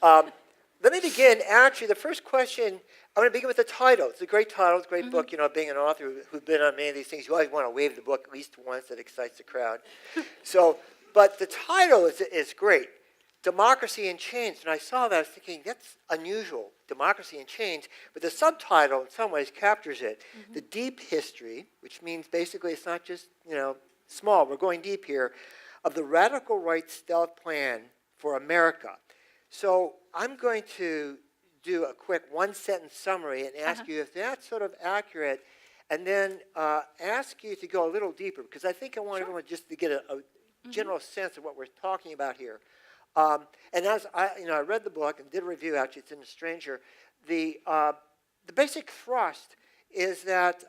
Let me begin. Actually, the first question, I'm going to begin with the title. It's a great title. It's a great book. You know, being an author who's been on many of these things, you always want to wave the book at least once. That excites the crowd. So, but the title is great. Democracy in Chains. And I saw that, I was thinking, that's unusual, Democracy in Chains. But the subtitle, in some ways, captures it. The deep history, which means basically it's not just, you know, small. We're going deep here, of the radical right stealth plan for America. So I'm going to do a quick one-sentence summary and ask you if that's sort of accurate, and then ask you to go a little deeper, because I think I want everyone just to get a general sense of what we're talking about here. And as I read the book and did a review. Actually, it's in The Stranger. The basic thrust is that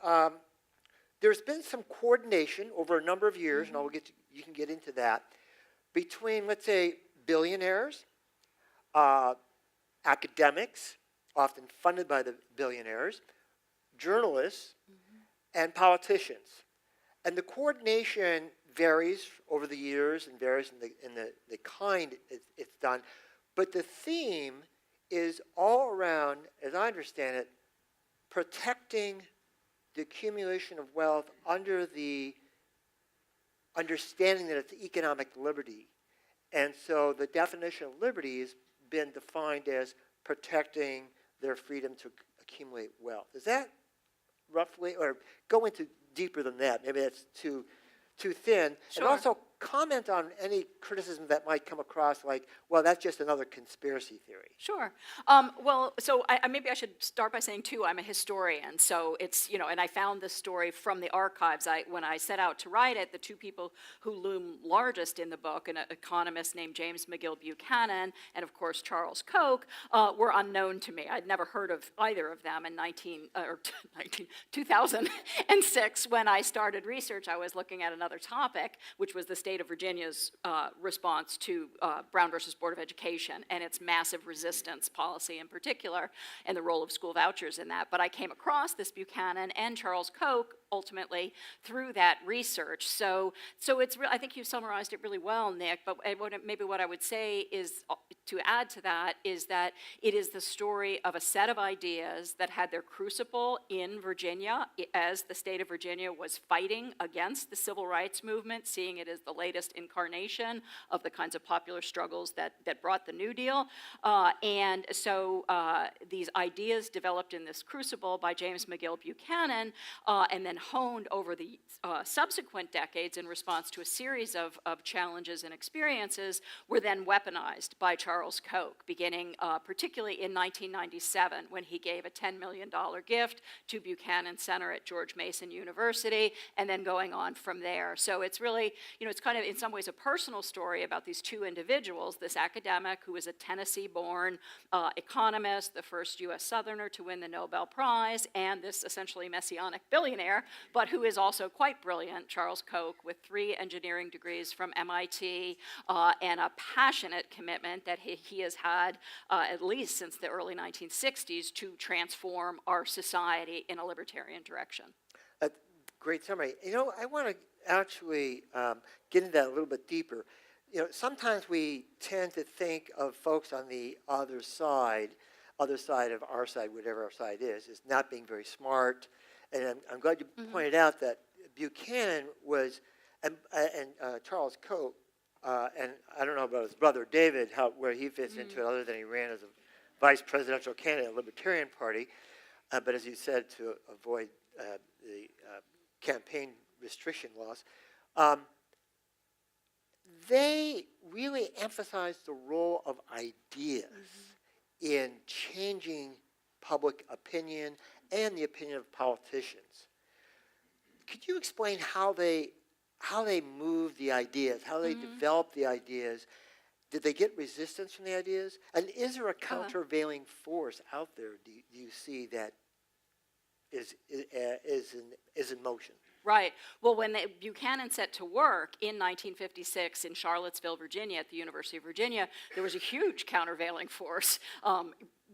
there's been some coordination over a number of years, and you can get into that, between, let's say, billionaires, academics, often funded by the billionaires, journalists, and politicians. And the coordination varies over the years and varies in the kind it's done. But the theme is all around, as I understand it, protecting the accumulation of wealth under the understanding that it's economic liberty. And so the definition of liberty has been defined as protecting their freedom to accumulate wealth. Is that roughly, or go into deeper than that? Maybe that's too thin. Sure. And also comment on any criticism that might come across like, well, that's just another conspiracy theory. Sure. Well, so maybe I should start by saying, too, I'm a historian. So it's, and I found this story from the archives. When I set out to write it, the two people who loom largest in the book, an economist named James McGill Buchanan and, of course, Charles Koch, were unknown to me. I'd never heard of either of them in 2006. When I started research, I was looking at another topic, which was the state of Virginia's response to Brown versus Board of Education and its massive resistance policy in particular, and the role of school vouchers in that. But I came across this Buchanan and Charles Koch ultimately through that research. So it's I think you summarized it really well, Nick. But maybe what I would say is, to add to that, is that it is the story of a set of ideas that had their crucible in Virginia as the state of Virginia was fighting against the civil rights movement, seeing it as the latest incarnation of the kinds of popular struggles that brought the New Deal. And so these ideas developed in this crucible by James McGill Buchanan and then honed over the subsequent decades in response to a series of challenges and experiences were then weaponized by Charles Koch, beginning particularly in 1997 when he gave a $10 million gift to Buchanan Center at George Mason University, and then going on from there. So it's really, it's kind of in some ways a personal story about these two individuals, this academic who was a Tennessee-born economist, the first U.S. Southerner to win the Nobel Prize, and this essentially messianic billionaire, but who is also quite brilliant, Charles Koch, with 3 engineering degrees from MIT and a passionate commitment that he has had at least since the early 1960s to transform our society in a libertarian direction. Great summary. I want to actually get into that a little bit deeper. Sometimes we tend to think of folks on the other side of our side, whatever our side is not being very smart. And I'm glad you pointed out that Buchanan was, and Charles Koch, and I don't know about his brother David, where he fits into it, other than he ran as a vice presidential candidate of the Libertarian Party. But as you said, to avoid the campaign restriction laws, they really emphasized the role of ideas in changing public opinion and the opinion of politicians. Could you explain how they moved the ideas, how they developed the ideas? Did they get resistance from the ideas? And is there a countervailing force out there, do you see, that is in motion? Right. Well, when Buchanan set to work in 1956 in Charlottesville, Virginia, at the University of Virginia, there was a huge countervailing force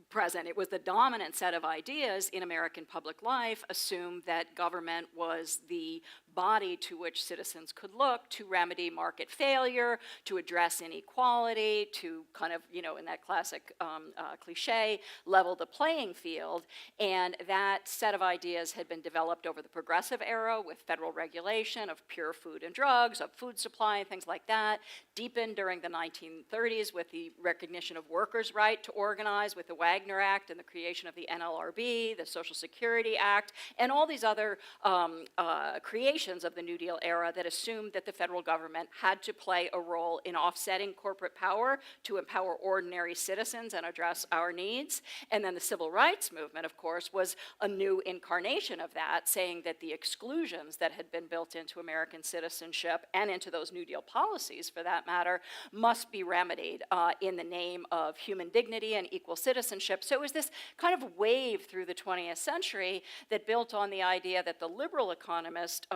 present. It was the dominant set of ideas in American public life, assumed that government was the body to which citizens could look to remedy market failure, to address inequality, to kind of, in that classic cliche, level the playing field. And that set of ideas had been developed over the progressive era with federal regulation of pure food and drugs, of food supply and things like that, deepened during the 1930s with the recognition of workers' right to organize with the Wagner Act and the creation of the NLRB, the Social Security Act, and all these other creations of the New Deal era that assumed that the federal government had to play a role in offsetting corporate power to empower ordinary citizens and address our needs. And then the civil rights movement, of course, was a new incarnation of that, saying that the exclusions that had been built into American citizenship and into those New Deal policies, for that matter, must be remedied in the name of human dignity and equal citizenship. So it was this kind of wave through the 20th century that built on the idea that the liberal economist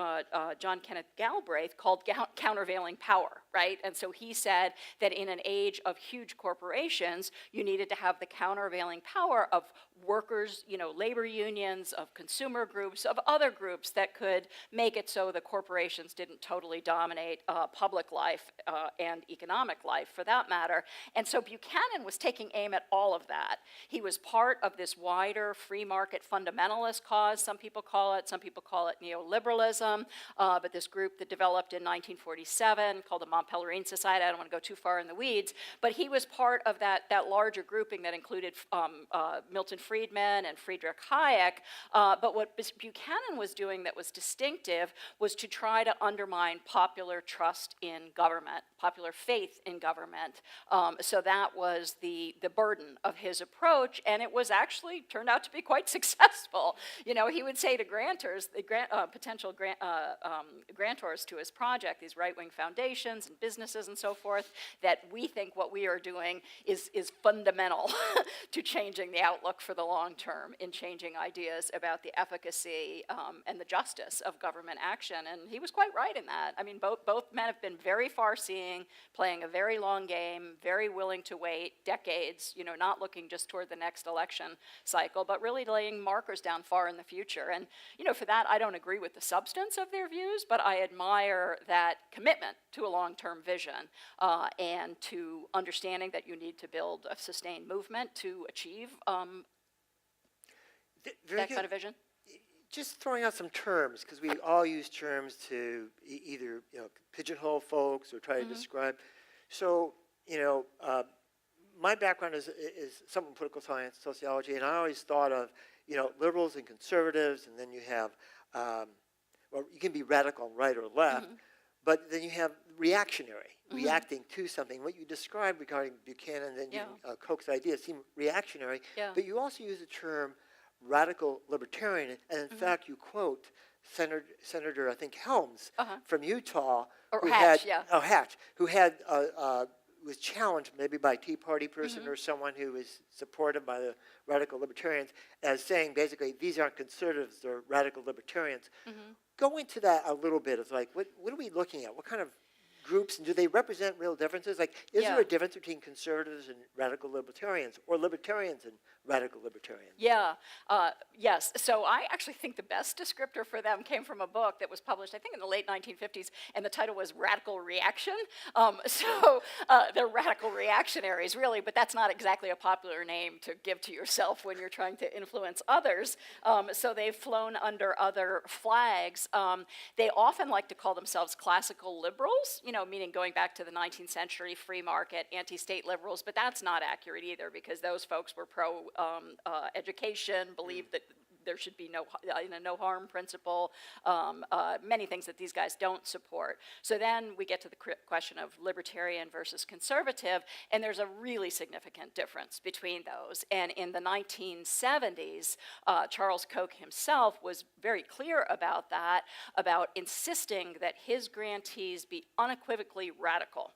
John Kenneth Galbraith called countervailing power, right? And so he said that in an age of huge corporations, you needed to have the countervailing power of workers, labor unions, of consumer groups, of other groups that could make it so the corporations didn't totally dominate public life and economic life, for that matter. And so Buchanan was taking aim at all of that. He was part of this wider free market fundamentalist cause, some people call it neoliberalism, but this group that developed in 1947 called the Mont Pelerin Society. I don't want to go too far in the weeds, but he was part of that larger grouping that included Milton Friedman and Friedrich Hayek. But what Buchanan was doing that was distinctive was to try to undermine popular trust in government, popular faith in government. So that was the burden of his approach, and it was actually turned out to be quite successful. He would say to grantors, potential grantors to his project, these right-wing foundations and businesses and so forth, that we think what we are doing is fundamental to changing the outlook for the long term, in changing ideas about the efficacy and the justice of government action. And he was quite right in that. I mean, both men have been very far-seeing, playing a very long game, very willing to wait decades, not looking just toward the next election cycle, but really laying markers down far in the future. And, for that, I don't agree with the substance of their views, but I admire that commitment to a long-term vision and to understanding that you need to build a sustained movement to achieve that kind of vision. Just throwing out some terms, because we all use terms to either pigeonhole folks or try to describe. So my background is some political science, sociology, and I always thought of liberals and conservatives, and then you have you can be radical, right or left, but then you have reactionary, reacting to something. What you described regarding Buchanan and Koch's ideas seem reactionary, but you also use the term radical libertarian, and in fact you quote Senator I think Helms from Utah, who was challenged maybe by a Tea Party person or someone who was supported by the radical libertarians as saying basically these aren't conservatives, they're radical libertarians. Go into that a little bit. It's like what are we looking at? What kind of groups, and do they represent real differences? Like, is there a difference between conservatives and radical libertarians, or libertarians and radical libertarians? Yes. So I actually think the best descriptor for them came from a book that was published, I think, in the late 1950s, and the title was Radical Reaction. They're radical reactionaries, really, but that's not exactly a popular name to give to yourself when you're trying to influence others. So they've flown under other flags. They often like to call themselves classical liberals, meaning going back to the 19th century, free market, anti-state liberals, but that's not accurate either, because those folks were pro-education, believed that there should be no harm principle, many things that these guys don't support. So then we get to the question of libertarian versus conservative, and there's a really significant difference between those. And in the 1970s, Charles Koch himself was very clear about that, about insisting that his grantees be unequivocally radical.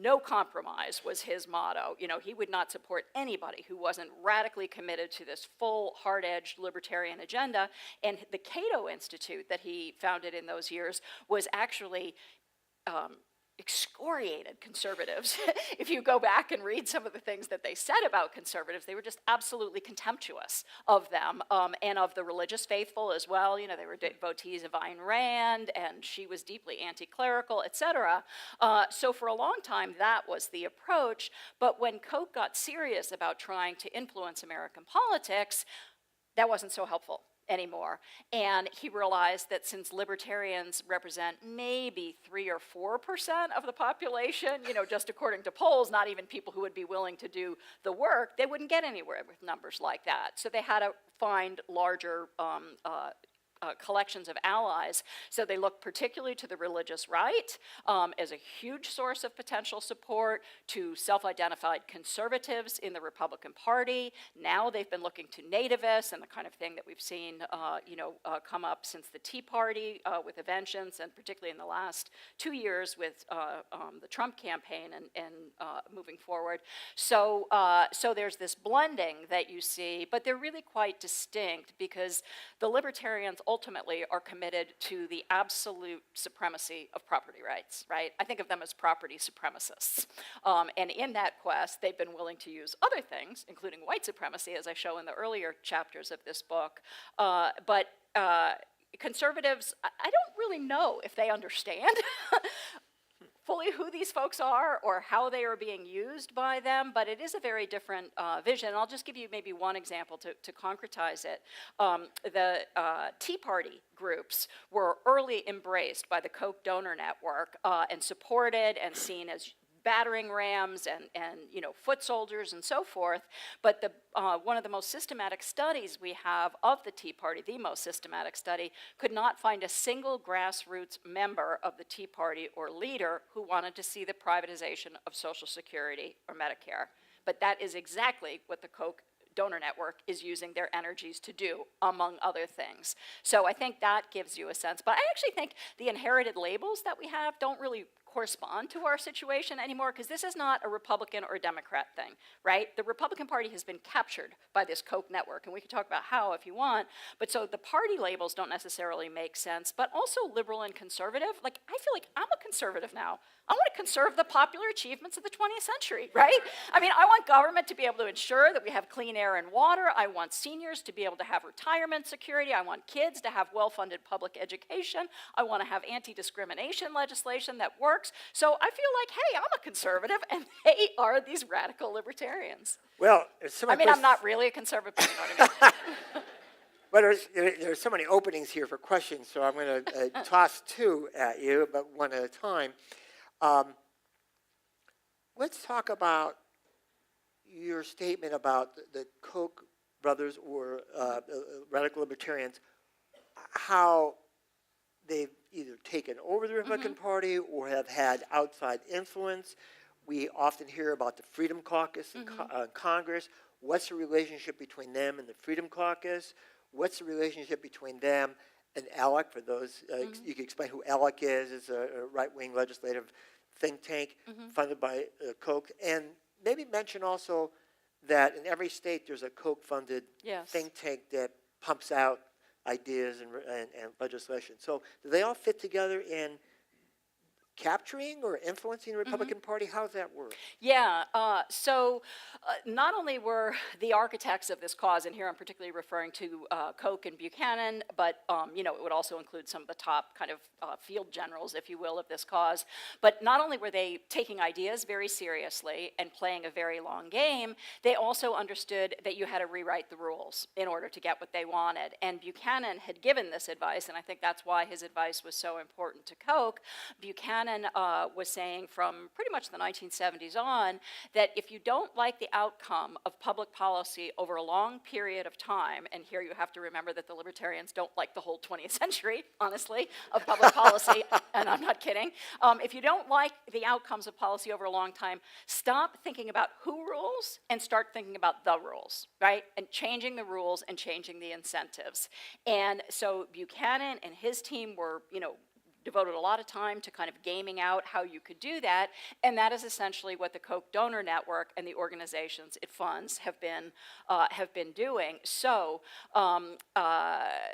No compromise was his motto. He would not support anybody who wasn't radically committed to this full, hard-edged libertarian agenda. And the Cato Institute that he founded in those years was actually excoriated conservatives. If you go back and read some of the things that they said about conservatives, they were just absolutely contemptuous of them, and of the religious faithful as well. You know, they were devotees of Ayn Rand, and she was deeply anti-clerical, etc. So for a long time, that was the approach. But when Koch got serious about trying to influence American politics, that wasn't so helpful anymore. And he realized that since libertarians represent maybe 3 or 4% of the population, you know, just according to polls, not even people who would be willing to do the work, they wouldn't get anywhere with numbers like that. So they had to find larger collections of allies. So they looked particularly to the religious right as a huge source of potential support, to self-identified conservatives in the Republican Party. Now they've been looking to nativists and the kind of thing that we've seen come up since the Tea Party with a vengeance, and particularly in the last 2 years with the Trump campaign and moving forward. So there's this blending that you see, but they're really quite distinct because the libertarians ultimately are committed to the absolute supremacy of property rights, right? I think of them as property supremacists. And in that quest, they've been willing to use other things, including white supremacy, as I show in the earlier chapters of this book. But conservatives, I don't really know if they understand fully who these folks are or how they are being used by them, but it is a very different vision. And I'll just give you maybe one example to concretize it. The Tea Party groups were early embraced by the Koch donor network and supported and seen as battering rams and foot soldiers and so forth. But one of the most systematic studies we have of the Tea Party, the most systematic study, could not find a single grassroots member of the Tea Party or leader who wanted to see the privatization of Social Security or Medicare. But that is exactly what the Koch donor network is using their energies to do, among other things. So I think that gives you a sense. But I actually think the inherited labels that we have don't really correspond to our situation anymore, because this is not a Republican or a Democrat thing, right? The Republican Party has been captured by this Koch network, and we can talk about how if you want, but so the party labels don't necessarily make sense, but also liberal and conservative. Like, I feel like I'm a conservative now. I want to conserve the popular achievements of the 20th century, right? I mean, I want government to be able to ensure that we have clean air and water. I want seniors to be able to have retirement security. I want kids to have well-funded public education. I want to have anti-discrimination legislation that works. So I feel like, hey, I'm a conservative, and they are these radical libertarians. Well, I'm not really a conservative, but you know what I mean. Well, there's so many openings here for questions, so I'm going to toss two at you, but one at a time. Let's talk about your statement about the Koch brothers or radical libertarians, how they've either taken over the Republican Party or have had outside influence. We often hear about the Freedom Caucus in Congress. What's the relationship between them and the Freedom Caucus? What's the relationship between them and ALEC? For those, you can explain who ALEC is. It's a right-wing legislative think tank funded by Koch. And maybe mention also that in every state there's a Koch-funded think tank that pumps out ideas and legislation. So do they all fit together in capturing or influencing the Republican Party? How does that work? Yeah, so not only were the architects of this cause, and here I'm particularly referring to Koch and Buchanan, but it would also include some of the top kind of field generals, if you will, of this cause. But not only were they taking ideas very seriously and playing a very long game, they also understood that you had to rewrite the rules in order to get what they wanted. And Buchanan had given this advice, and I think that's why his advice was so important to Koch. Buchanan was saying from pretty much the 1970s on that if you don't like the outcome of public policy over a long period of time, and here you have to remember that the libertarians don't like the whole 20th century, honestly, of public policy, and I'm not kidding. If you don't like the outcomes of policy over a long time, stop thinking about who rules and start thinking about the rules, right? And changing the rules and changing the incentives. And so Buchanan and his team were, devoted a lot of time to kind of gaming out how you could do that, and that is essentially what the Koch donor network and the organizations it funds have been doing. So,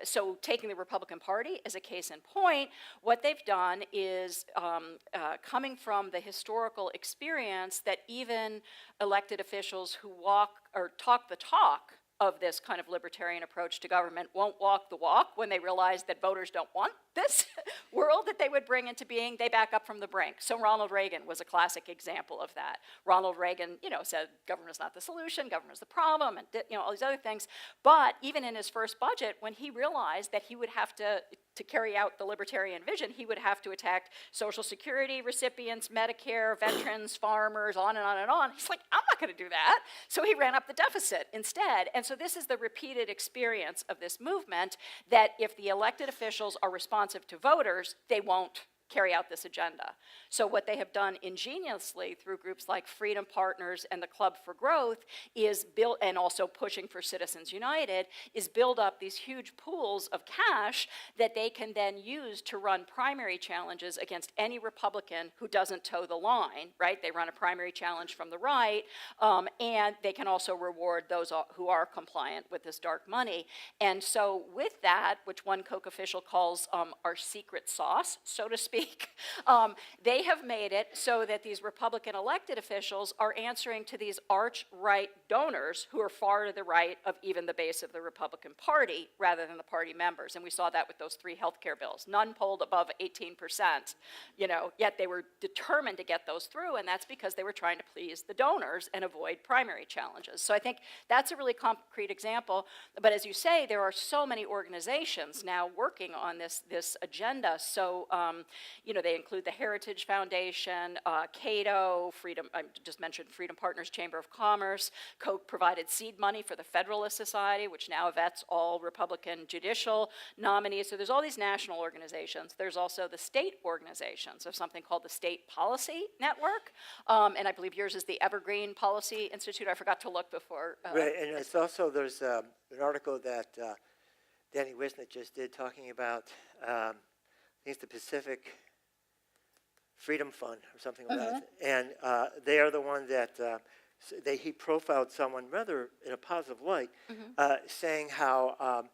so taking the Republican Party as a case in point, what they've done is coming from the historical experience that even elected officials who walk or talk the talk of this kind of libertarian approach to government won't walk the walk when they realize that voters don't want this world that they would bring into being. They back up from the brink. So Ronald Reagan was a classic example of that. Ronald Reagan, said government is not the solution, government is the problem, and all these other things. But even in his first budget, when he realized that he would have to carry out the libertarian vision, he would have to attack Social Security recipients, Medicare, veterans, farmers, on and on and on. He's like, I'm not going to do that. So he ran up the deficit instead. And so this is the repeated experience of this movement, that if the elected officials are responsive to voters, they won't carry out this agenda. So what they have done ingeniously through groups like Freedom Partners and the Club for Growth is build, and also pushing for Citizens United, is build up these huge pools of cash that they can then use to run primary challenges against any Republican who doesn't toe the line, right? They run a primary challenge from the right, and they can also reward those who are compliant with this dark money. And so with that, which one Koch official calls our secret sauce, so to speak, they have made it so that these Republican elected officials are answering to these arch-right donors who are far to the right of even the base of the Republican Party rather than the party members. And we saw that with those 3 healthcare bills. None polled above 18%, yet they were determined to get those through, and that's because they were trying to please the donors and avoid primary challenges. So I think that's a really concrete example. But as you say, there are so many organizations now working on this agenda. So they include the Heritage Foundation, Cato, I just mentioned Freedom Partners Chamber of Commerce. Koch provided seed money for the Federalist Society, which now vets all Republican judicial nominees. So there's all these national organizations. There's also the state organizations of something called the State Policy Network, and I believe yours is the Evergreen Policy Institute. I forgot to look before. Right, and it's also, there's an article that Danny Wisnett just did talking about, I think it's the Pacific Freedom Fund or something like that. And they are the one that he profiled someone rather in a positive light, saying how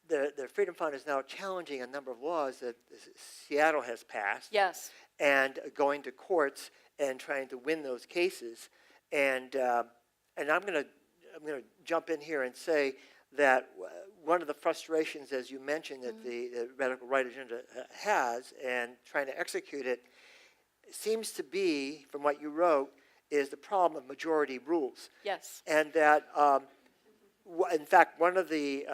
the Freedom Fund is now challenging a number of laws that Seattle has passed. Yes. And going to courts and trying to win those cases. And I'm going to jump in here and say that one of the frustrations, as you mentioned, that the radical right agenda has, and trying to execute it, seems to be, from what you wrote, is the problem of majority rules. Yes. And that, in fact, one of the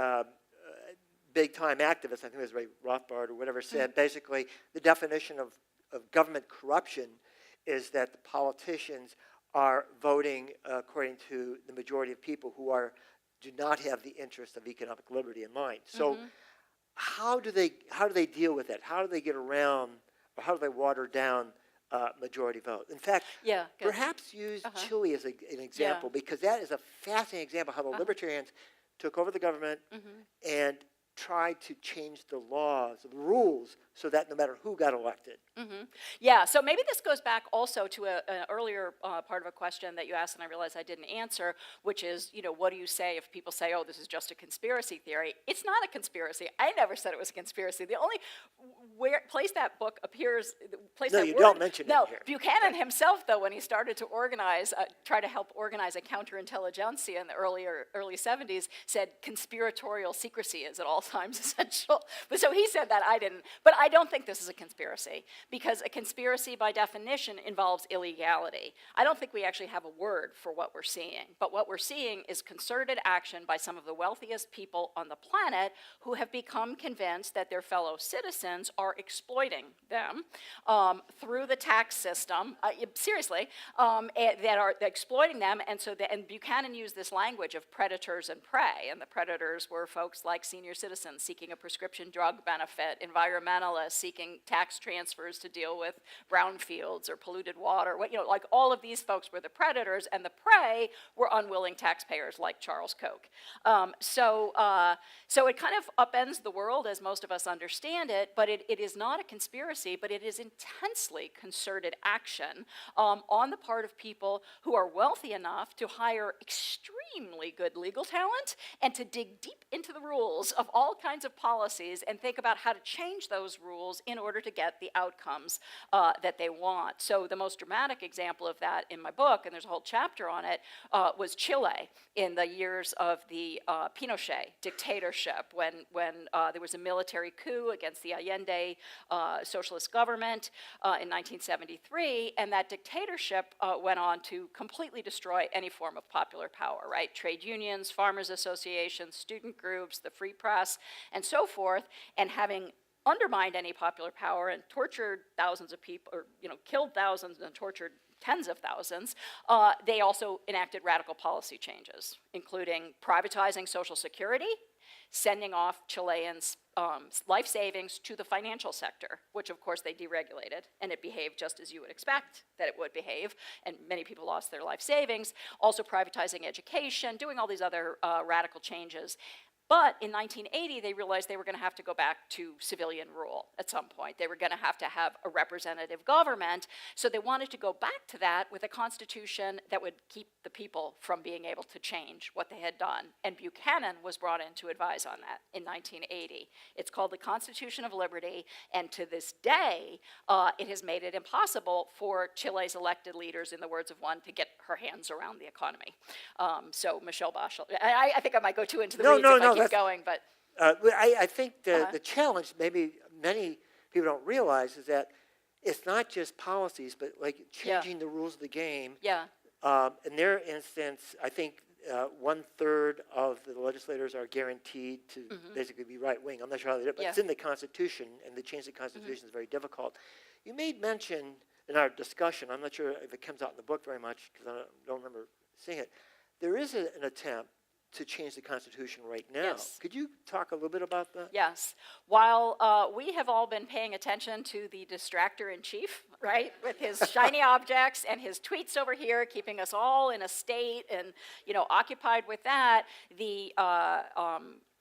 big-time activists, I think it was Ray Rothbard or whatever, said basically the definition of government corruption is that the politicians are voting according to the majority of people who do not have the interest of economic liberty in mind. So how do they deal with it? How do they get around, or how do they water down majority vote? In fact, perhaps use Chile as an example, because that is a fascinating example of how the libertarians took over the government and tried to change the laws, the rules, so that no matter who got elected. Yeah, so maybe this goes back also to an earlier part of a question that you asked and I realized I didn't answer, which is, what do you say if people say, oh, this is just a conspiracy theory? It's not a conspiracy. I never said it was a conspiracy. The only place that book appears, don't mention it here. Buchanan himself, though, when he started to organize, try to help organize a counterintelligentsia in the early 70s, said conspiratorial secrecy is at all times essential. But so he said that, I didn't. But I don't think this is a conspiracy, because a conspiracy by definition involves illegality. I don't think we actually have a word for what we're seeing, but what we're seeing is concerted action by some of the wealthiest people on the planet who have become convinced that their fellow citizens are exploiting them through the tax system, seriously, that are exploiting them. And so, and Buchanan used this language of predators and prey, and the predators were folks like senior citizens citizens seeking a prescription drug benefit, environmentalists seeking tax transfers to deal with brownfields or polluted water. Like all of these folks were the predators, and the prey were unwilling taxpayers like Charles Koch. So it kind of upends the world as most of us understand it, but it is not a conspiracy, but it is intensely concerted action on the part of people who are wealthy enough to hire extremely good legal talent and to dig deep into the rules of all kinds of policies and think about how to change those rules in order to get the outcomes that they want. So the most dramatic example of that in my book, and there's a whole chapter on it, was Chile in the years of the Pinochet dictatorship when there was a military coup against the Allende socialist government in 1973, and that dictatorship went on to completely destroy any form of popular power, right? Trade unions, farmers associations, student groups, the free press, and so forth, and having undermined any popular power and tortured thousands of people, or killed thousands and tortured tens of thousands, they also enacted radical policy changes, including privatizing Social Security, sending off Chileans' life savings to the financial sector, which of course they deregulated, and it behaved just as you would expect that it would behave, and many people lost their life savings. Also privatizing education, doing all these other radical changes. But in 1980, they realized they were going to have to go back to civilian rule at some point. They were going to have a representative government. So they wanted to go back to that with a constitution that would keep the people from being able to change what they had done. And Buchanan was brought in to advise on that in 1980. It's called the Constitution of Liberty. And to this day, it has made it impossible for Chile's elected leaders, in the words of one, to get her hands around the economy. So Michelle Bachelet, I think I might go too into the weeds if I keep going, but I think the challenge, maybe many people don't realize, is that it's not just policies, but like changing the rules of the game. Yeah. In their instance, I think 1/3 of the legislators are guaranteed to basically be right wing. I'm not sure how they do it, but it's in the Constitution, and to change the Constitution is very difficult. You made mention in our discussion, I'm not sure if it comes out in the book very much because I don't remember seeing it. There is an attempt to change the Constitution right now. Yes. Could you talk a little bit about that? Yes. While we have all been paying attention to the distractor-in-chief, right, with his shiny objects and his tweets over here, keeping us all in a state and, occupied with that, the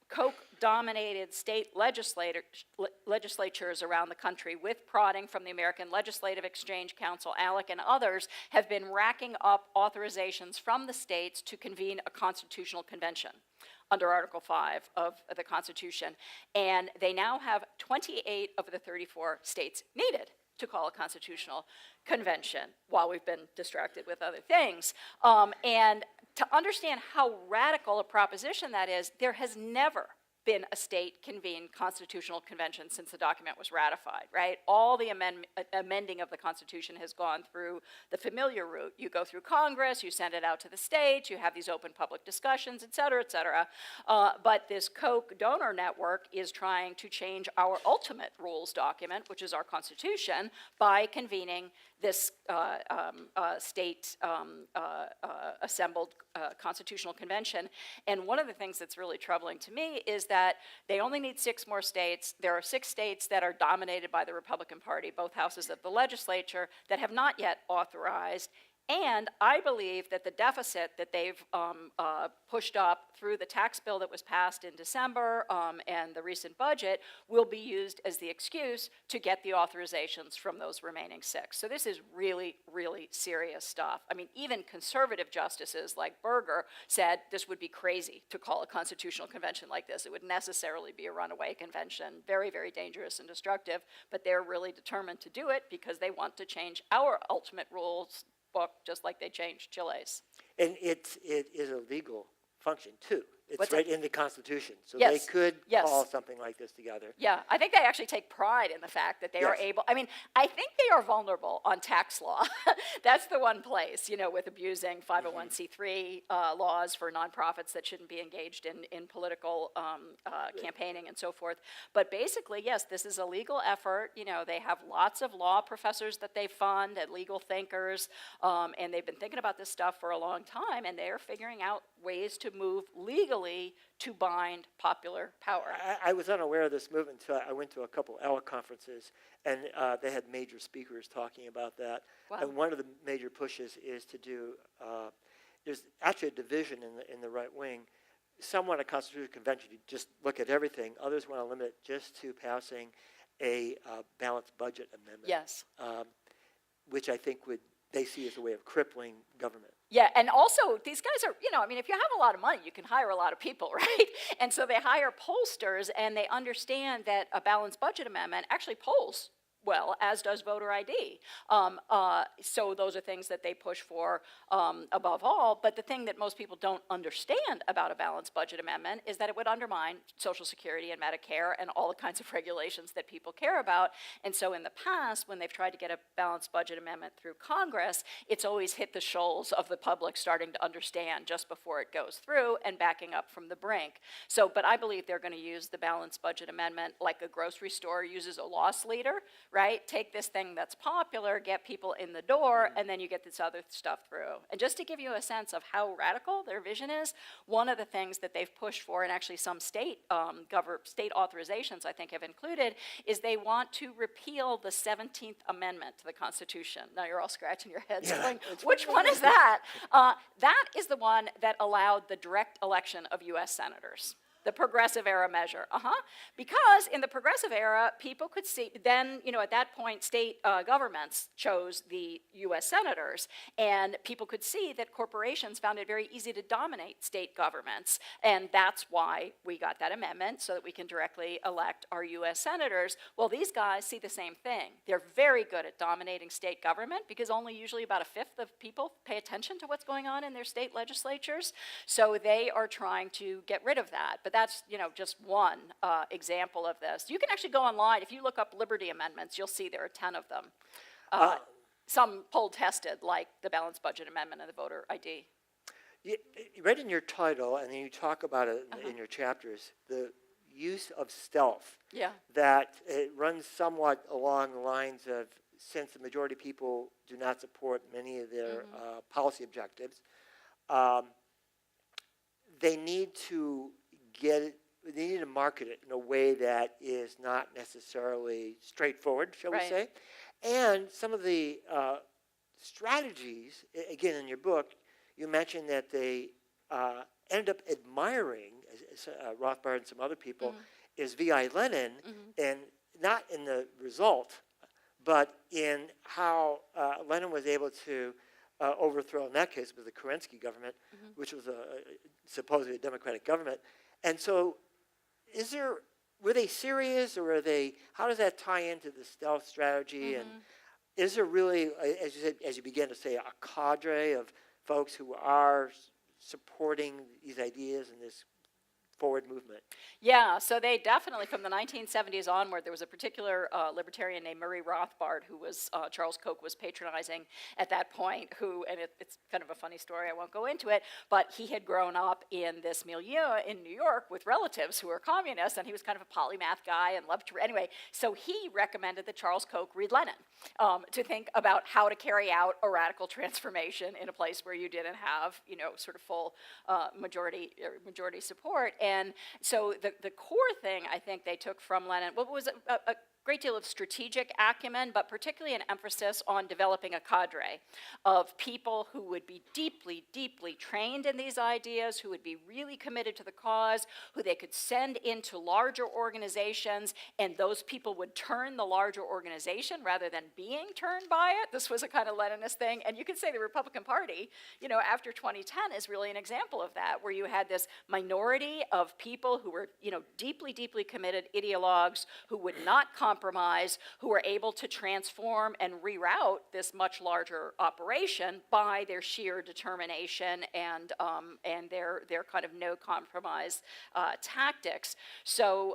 Koch-dominated state legislatures around the country, with prodding from the American Legislative Exchange Council, ALEC, and others, have been racking up authorizations from the states to convene a constitutional convention under Article 5 of the Constitution. And they now have 28 of the 34 states needed to call a constitutional convention while we've been distracted with other things. And to understand how radical a proposition that is, there has never been a state-convened constitutional convention since the document was ratified, right? All the amending of the Constitution has gone through the familiar route. You go through Congress, you send it out to the states, you have these open public discussions, et cetera, et cetera. But this Koch donor network is trying to change our ultimate rules document, which is our Constitution, by convening this state assembled constitutional convention. And one of the things that's really troubling to me is that they only need 6 more states. There are 6 states that are dominated by the Republican Party, both houses of the legislature, that have not yet authorized. And I believe that the deficit that they've pushed up through the tax bill that was passed in December and the recent budget will be used as the excuse to get the authorizations from those remaining 6. So this is really, really serious stuff. I mean, even conservative justices like Berger said this would be crazy to call a constitutional convention like this. It would necessarily be a runaway convention, very, very dangerous and destructive, but they're really determined to do it because they want to change our ultimate rules book, just like they changed Chile's. And it is a legal function, too. It's What's right it? in the Constitution. So Yes. they could Yes. call something like this together. Yeah, I think they actually take pride in the fact that they are Yes. able, I mean, I think they are vulnerable on tax law. That's the one place, with abusing 501c3 laws for nonprofits that shouldn't be engaged in political campaigning and so forth. But basically, yes, this is a legal effort. They have lots of law professors that they fund and legal thinkers, and they've been thinking about this stuff for a long time, and they're figuring out ways to move legally heavily to bind popular power. I was unaware of this movement until I went to a couple ELA conferences, and they had major speakers talking about that. Wow. And one of the major pushes is to do, there's actually a division in the right wing. Some want a constitutional convention to just look at everything. Others want to limit it just to passing a balanced budget amendment. Yes. Which I think they see as a way of crippling government. Yeah, and also these guys are, I mean, if you have a lot of money, you can hire a lot of people, right? And so they hire pollsters, and they understand that a balanced budget amendment actually polls well, as does voter ID. So those are things that they push for above all. But the thing that most people don't understand about a balanced budget amendment is that it would undermine Social Security and Medicare and all the kinds of regulations that people care about. And so in the past, when they've tried to get a balanced budget amendment through Congress, it's always hit the shoals of the public starting to understand just before it goes through and backing up from the brink. So, but I believe they're going to use the balanced budget amendment like a grocery store uses a loss leader, right? Take this thing that's popular, get people in the door, and then you get this other stuff through. And just to give you a sense of how radical their vision is, one of the things that they've pushed for, and actually some state authorizations I think have included, is they want to repeal the 17th Amendment to the Constitution. Now you're all scratching your heads going, which one is that? That is the one that allowed the direct election of U.S. senators. The progressive era measure, Because in the progressive era, people could see, then, at that point, state governments chose the U.S. senators, and people could see that corporations found it very easy to dominate state governments, and that's why we got that amendment, so that we can directly elect our U.S. senators. Well, these guys see the same thing. They're very good at dominating state government, because only usually about a fifth of people pay attention to what's going on in their state legislatures, so they are trying to get rid of that. But that's, just one example of this. You can actually go online. If you look up liberty amendments, you'll see there are 10 of them. Some poll tested, like the balanced budget amendment and the voter ID. You read in your title, and then you talk about it in your chapters, the use of stealth. Yeah. That it runs somewhat along the lines of, since the majority of people do not support many of their policy objectives, they need to they need to market it in a way that is not necessarily straightforward, shall we say. And some of the strategies, again, in your book, you mentioned that they end up admiring, Rothbard and some other people, is V.I. Lenin, and not in the result, but in how Lenin was able to overthrow, in that case, it was the Kerensky government, which was supposedly a democratic government. And so, were they serious, or how does that tie into the stealth strategy? And is there really, as you said, as you began to say, a cadre of folks who are supporting these ideas and this forward movement? Yeah, so they definitely, from the 1970s onward, there was a particular libertarian named Murray Rothbard who was, Charles Koch was patronizing at that point, and it's kind of a funny story, I won't go into it, but he had grown up in this milieu in New York with relatives who were communists, and he was kind of a polymath guy and loved to, anyway, so he recommended that Charles Koch read Lenin to think about how to carry out a radical transformation in a place where you didn't have, sort of full majority support. And so the core thing I think they took from Lenin, was a great deal of strategic acumen, but particularly an emphasis on developing a cadre of people who would be deeply, deeply trained in these ideas, who would be really committed to the cause, who they could send into larger organizations, and those people would turn the larger organization rather than being turned by it. This was a kind of Leninist thing, and you could say the Republican Party, after 2010 is really an example of that, where you had this minority of people who were, deeply, deeply committed ideologues who would not compromise, who were able to transform and reroute this much larger operation by their sheer determination and their kind of no compromise tactics. So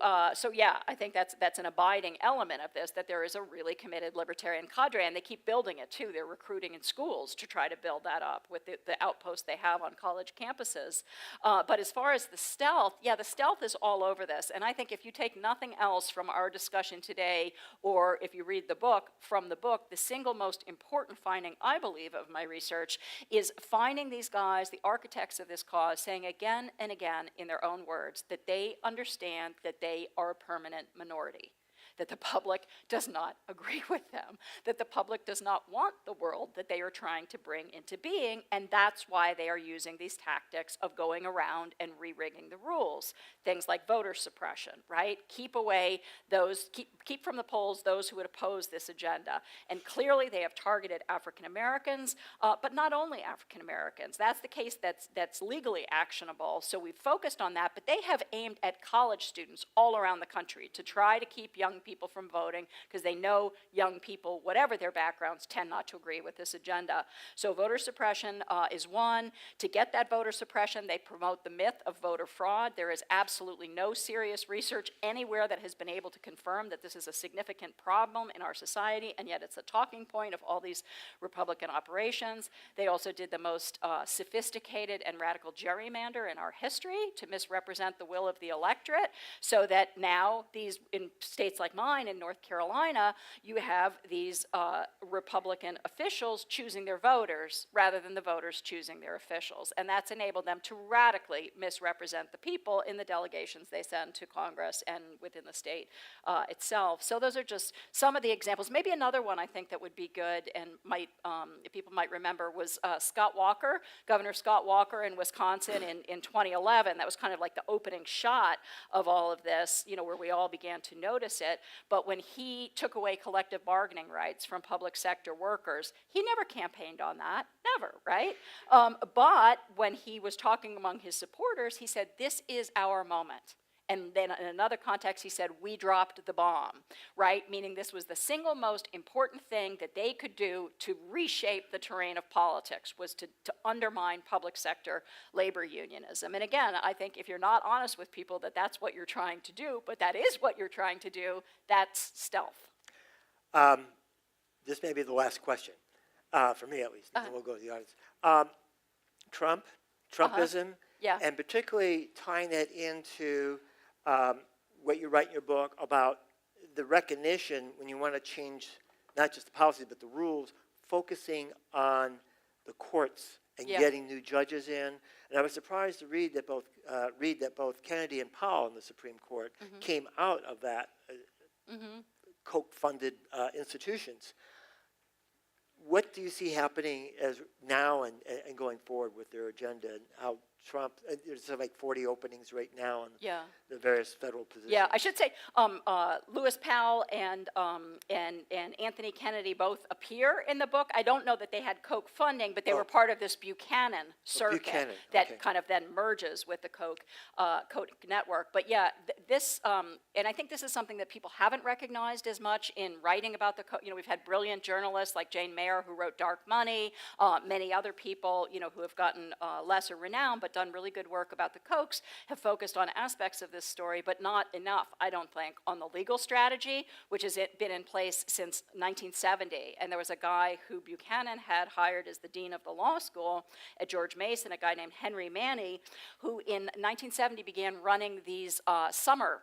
yeah, I think that's an abiding element of this, that there is a really committed libertarian cadre, and they keep building it too. They're recruiting in schools to try to build that up with the outposts they have on college campuses. But as far as the stealth, yeah, the stealth is all over this, and I think if you take nothing else from our discussion today, day, or if you read the book, from the book, the single most important finding, I believe, of my research is finding these guys, the architects of this cause, saying again and again in their own words that they understand that they are a permanent minority, that the public does not agree with them, that the public does not want the world that they are trying to bring into being, and that's why they are using these tactics of going around and re-rigging the rules. Things like voter suppression, right? Keep away those, keep from the polls those who would oppose this agenda. And clearly they have targeted African Americans, but not only African Americans. That's the case that's legally actionable, so we've focused on that, but they have aimed at college students all around the country to try to keep young people from voting, because they know young people, whatever their backgrounds, tend not to agree with this agenda. So voter suppression is one. To get that voter suppression, they promote the myth of voter fraud. There is absolutely no serious research anywhere that has been able to confirm that this is a significant problem in our society, and yet it's a talking point of all these Republican operations. They also did the most sophisticated and radical gerrymander in our history to misrepresent the will of the electorate, so that now these, in states like mine in North Carolina, you have these Republican officials choosing their voters rather than the voters choosing their officials. And that's enabled them to radically misrepresent the people in the delegations they send to Congress and within the state itself. So those are just some of the examples. Maybe another one I think that would be good and might, people might remember, was Scott Walker, Governor Scott Walker in Wisconsin in 2011. That was kind of like the opening shot of all of this, you know, where we all began to notice it. But when he took away collective bargaining rights from public sector workers, he never campaigned on that, never, right? But when he was talking among his supporters, he said, this is our moment. And then in another context, he said, we dropped the bomb, right? Meaning this was the single most important thing that they could do to reshape the terrain of politics, was to undermine public sector labor unionism. And again, I think if you're not honest with people that that's what you're trying to do, but that is what you're trying to do, that's stealth. This may be the last question, for me at least, and then we'll go to the audience. Trumpism, Yeah. and particularly tying that into what you write in your book about the recognition when you want to change not just the policy but the rules, focusing on the courts and getting new judges in. And I was surprised to read that both Kennedy and Powell in the Supreme Court came out of that Koch-funded institutions. What do you see happening as now and going forward with their agenda, and how Trump, there's like 40 openings right now in the various federal positions? Yeah, I should say Lewis Powell and Anthony Kennedy both appear in the book. I don't know that they had Koch funding, but they were part of this Buchanan circuit that kind of then merges with the Koch network. But yeah, this, and I think this is something that people haven't recognized as much in writing about the Koch. You know, we've had brilliant journalists like Jane Mayer, who wrote Dark Money, many other people, you know, who have gotten lesser renown, but done really good work about the Kochs, have focused on aspects of this story, but not enough, I don't think, on the legal strategy, which has been in place since 1970. And there was a guy who Buchanan had hired as the dean of the law school at George Mason, a guy named Henry Manny, who in 1970 began running these summer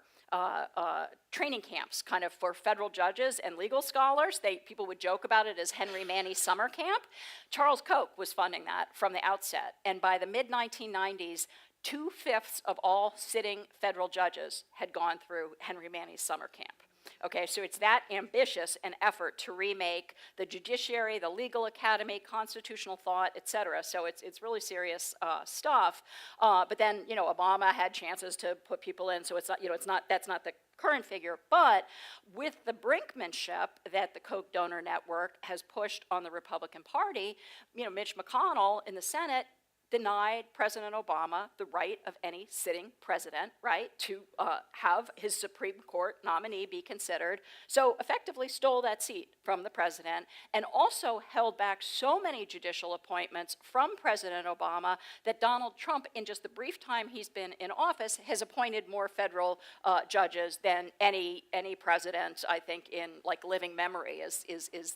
training camps kind of for federal judges and legal scholars. People would joke about it as Henry Manny Summer Camp. Charles Koch was funding that from the outset. And by the mid-1990s, 2/5 of all sitting federal judges had gone through Henry Manny's summer camp. Okay, so it's that ambitious an effort to remake the judiciary, the legal academy, constitutional thought, et cetera. So it's really serious stuff. But then, you know, Obama had chances to put people in, so it's not, you know, that's not the current figure. But with the brinkmanship that the Koch donor network has pushed on the Republican Party, you know, Mitch McConnell in the Senate denied President Obama the right of any sitting president, right, to have his Supreme Court nominee be considered. So effectively stole that seat from the president, and also held back so many judicial appointments from President Obama that Donald Trump, in just the brief time he's been in office, has appointed more federal judges than any president, I think, in like living memory is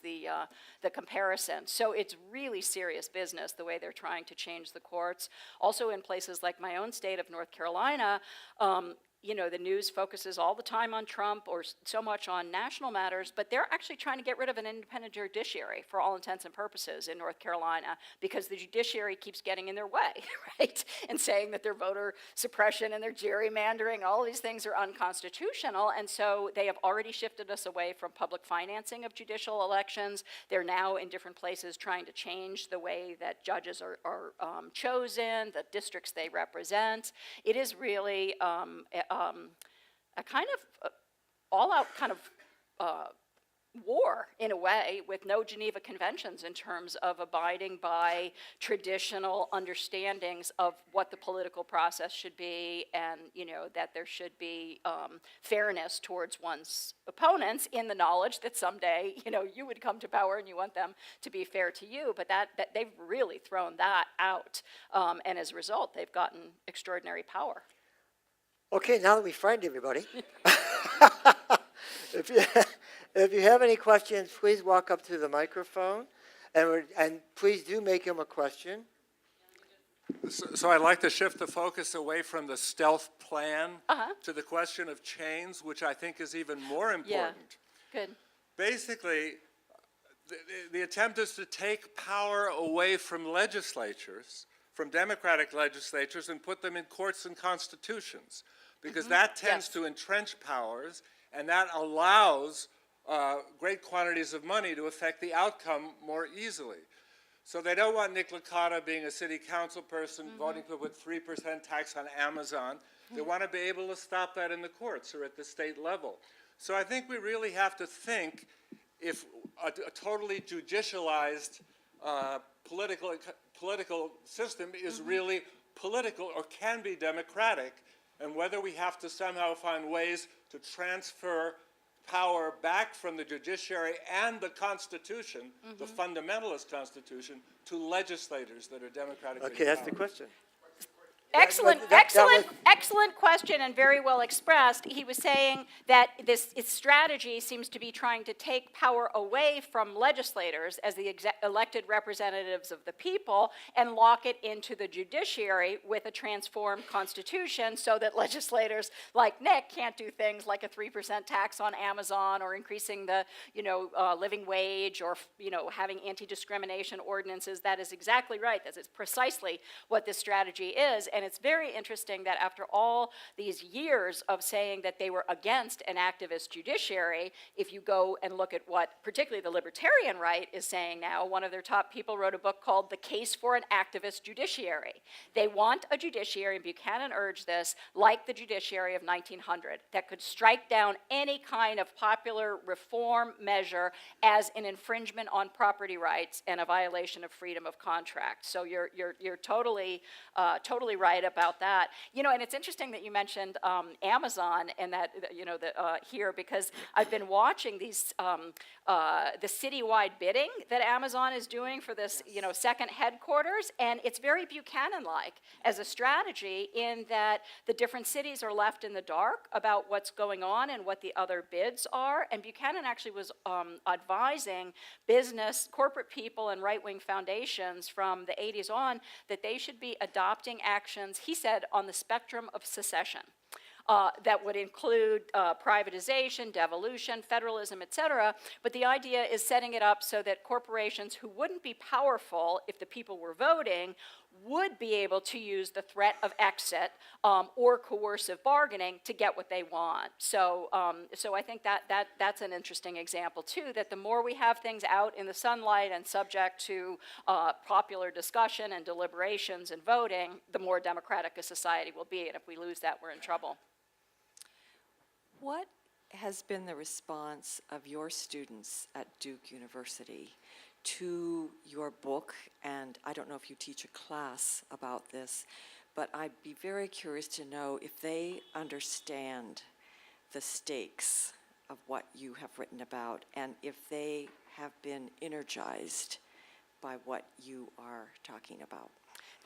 the comparison. So it's really serious business the way they're trying to change the courts. Also in places like my own state of North Carolina, the news focuses all the time on Trump or so much on national matters, but they're actually trying to get rid of an independent judiciary for all intents and purposes in North Carolina because the judiciary keeps getting in their way, right? And saying that their voter suppression and their gerrymandering, all of these things are unconstitutional. And so they have already shifted us away from public financing of judicial elections. They're now in different places trying to change the way that judges are chosen, the districts they represent. It is really a kind of all-out kind of war, in a way, with no Geneva Conventions in terms of abiding by traditional understandings of what the political process should be, and that there should be fairness towards one's opponents, in the knowledge that someday you would come to power and you want them to be fair to you. But that they've really thrown that out, and as a result, they've gotten extraordinary power. Okay, now that we frightened everybody, if you have any questions, please walk up to the microphone, and please do make them a question. So I'd like to shift the focus away from the stealth plan to the question of chains, which I think is even more important. Yeah, good. Basically, the attempt is to take power away from legislatures, from democratic legislatures, and put them in courts and constitutions, because that tends to entrench powers, and that allows great quantities of money to affect the outcome more easily. So they don't want Nick Licata being a city council person voting to put 3% tax on Amazon. They want to be able to stop that in the courts or at the state level. So I think we really have to think if a totally judicialized political system is really political or can be democratic, and whether we have to somehow find ways to transfer power back from the judiciary and the Constitution, the fundamentalist Constitution, to legislators that are democratically Okay, that's the empowered. question. Excellent question, and very well expressed. He was saying that its strategy seems to be trying to take power away from legislators as the elected representatives of the people and lock it into the judiciary with a transformed constitution, so that legislators like Nick can't do things like a 3% tax on Amazon, or increasing the living wage, or having anti-discrimination ordinances. That is exactly right. That is precisely what this strategy is. And it's very interesting that after all these years of saying that they were against an activist judiciary, if you go and look at what particularly the libertarian right is saying now, one of their top people wrote a book called The Case for an Activist Judiciary. They want a judiciary, and Buchanan urged this, like the judiciary of 1900, that could strike down any kind of popular reform measure as an infringement on property rights and a violation of freedom of contract. So you're totally right about that. And it's interesting that you mentioned Amazon and that here, because I've been watching these the citywide bidding that Amazon is doing for this second headquarters, and it's very Buchanan-like as a strategy, in that the different cities are left in the dark about what's going on and what the other bids are. And Buchanan actually was advising corporate people and right-wing foundations from the 80s on that they should be adopting actions, he said, on the spectrum of secession. That would include privatization, devolution, federalism, et cetera. But the idea is setting it up so that corporations who wouldn't be powerful if the people were voting would be able to use the threat of exit or coercive bargaining to get what they want. So I think that's an interesting example too, that the more we have things out in the sunlight and subject to popular discussion and deliberations and voting, the more democratic a society will be. And if we lose that, we're in trouble. What has been the response of your students at Duke University to your book? And I don't know if you teach a class about this, but I'd be very curious to know if they understand the stakes of what you have written about, and if they have been energized by what you are talking about.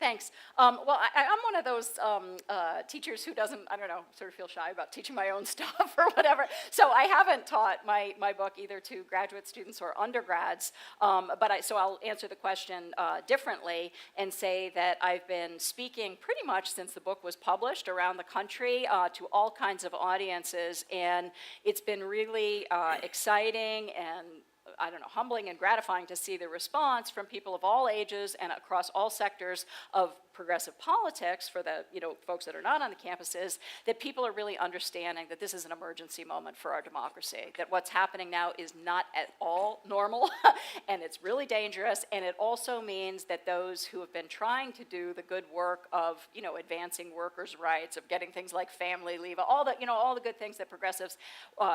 Thanks. Well, I'm one of those teachers who doesn't, I don't know, sort of feel shy about teaching my own stuff or whatever. So I haven't taught my book either to graduate students or undergrads. So I'll answer the question differently and say that I've been speaking pretty much since the book was published around the country to all kinds of audiences. And it's been really exciting and I don't know, humbling and gratifying to see the response from people of all ages and across all sectors of progressive politics for the folks that are not on the campuses, that people are really understanding that this is an emergency moment for our democracy, that what's happening now is not at all normal and it's really dangerous, and it also means that those who have been trying to do the good work of advancing workers' rights, of getting things like family leave, all the good things that progressives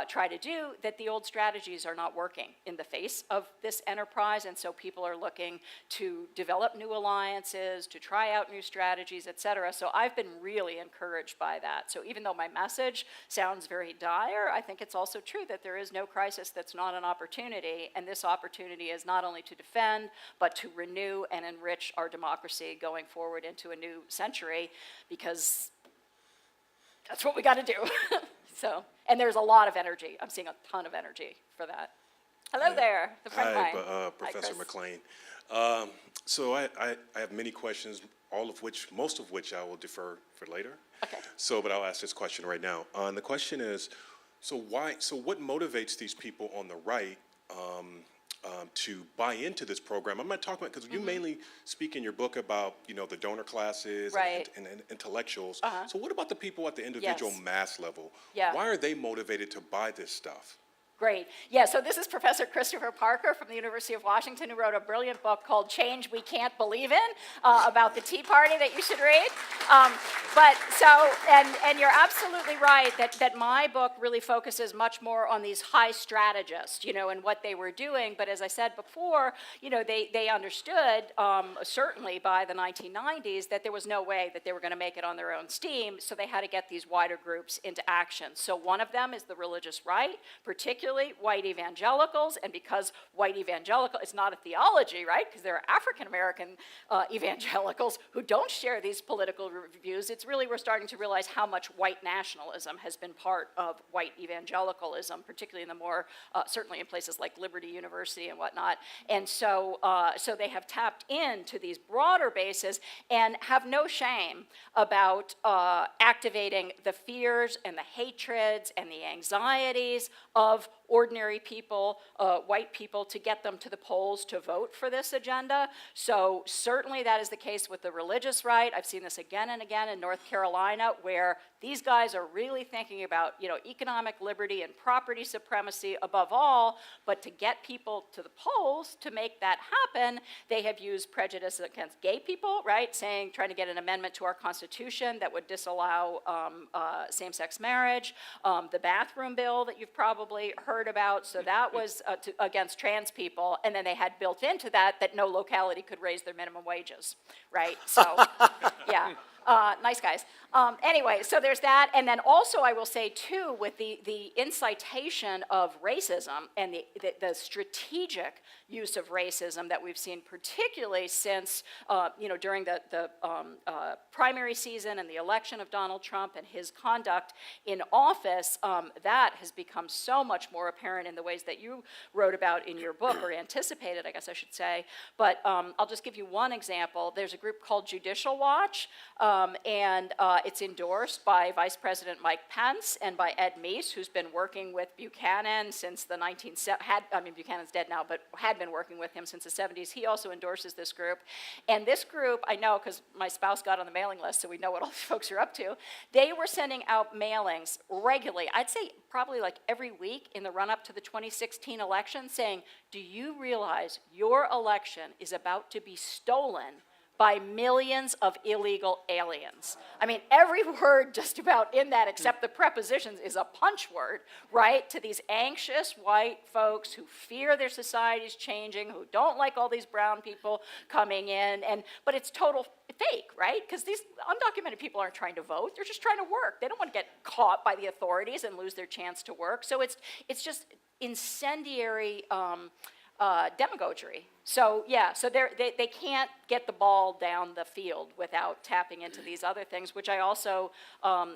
try to do, that the old strategies are not working in the face of this enterprise, and so people are looking to develop new alliances, to try out new strategies, et cetera. So I've been really encouraged by that. So even though my message sounds very dire, I think it's also true that there is no crisis that's not an opportunity, and this opportunity is not only to defend, but to renew and enrich our democracy going forward into a new century, because that's what we got to do. So, and there's a lot of energy. I'm seeing a ton of energy for that. Hello there, the friend of mine. Hi, Professor Chris. MacLean. So I have many questions, most of which I will defer for later. Okay. But I'll ask this question right now. And the question is, so what motivates these people on the right to buy into this program? I'm not talking about, because you mainly speak in your book about, the donor classes Right. and intellectuals. So what about the people at the individual Yes. mass level? Yeah. Why are they motivated to buy this stuff? Great. Yeah, so this is Professor Christopher Parker from the University of Washington, who wrote a brilliant book called Change We Can't Believe In, about the Tea Party that you should read. And you're absolutely right that my book really focuses much more on these high strategists, and what they were doing. But as I said before, they understood, certainly by the 1990s, that there was no way that they were going to make it on their own steam, so they had to get these wider groups into action. So one of them is the religious right, particularly white evangelicals, and because white evangelical, it's not a theology, right? Because there are African-American evangelicals who don't share these political views. It's really, we're starting to realize how much white nationalism has been part of white evangelicalism, particularly in the more, certainly in places like Liberty University and whatnot. And so they have tapped into these broader bases and have no shame about activating the fears and the hatreds and the anxieties of ordinary people, white people, to get them to the polls to vote for this agenda. So certainly that is the case with the religious right. I've seen this again and again in North Carolina, where these guys are really thinking about, economic liberty and property supremacy above all, but to get people to the polls to make that happen, they have used prejudice against gay people, right? Trying to get an amendment to our Constitution that would disallow same-sex marriage, the bathroom bill that you've probably heard about, so that was against trans people, and then they had built into that no locality could raise their minimum wages, right? So, yeah. Nice guys. Anyway, so there's that. And then also I will say, too, with the incitation of racism and the strategic use of racism that we've seen, particularly since, during the primary season and the election of Donald Trump and his conduct in office, that has become so much more apparent in the ways that you wrote about in your book, or anticipated, I guess I should say. But I'll just give you one example. There's a group called Judicial Watch, and it's endorsed by Vice President Mike Pence and by Ed Meese, who's been working with Buchanan since the Buchanan's dead now, but had been working with him since the 70s. He also endorses this group. And this group, I know because my spouse got on the mailing list, so we know what all these folks are up to. They were sending out mailings regularly, I'd say probably like every week in the run-up to the 2016 election, saying, do you realize your election is about to be stolen by millions of illegal aliens? I mean, every word just about in that, except the prepositions, is a punch word, right? To these anxious white folks who fear their society's changing, who don't like all these brown people coming in, but it's total fake, right? Because these undocumented people aren't trying to vote, they're just trying to work. They don't want to get caught by the authorities and lose their chance to work. So it's just incendiary demagoguery. So yeah, so they can't get the ball down the field without tapping into these other things, which I also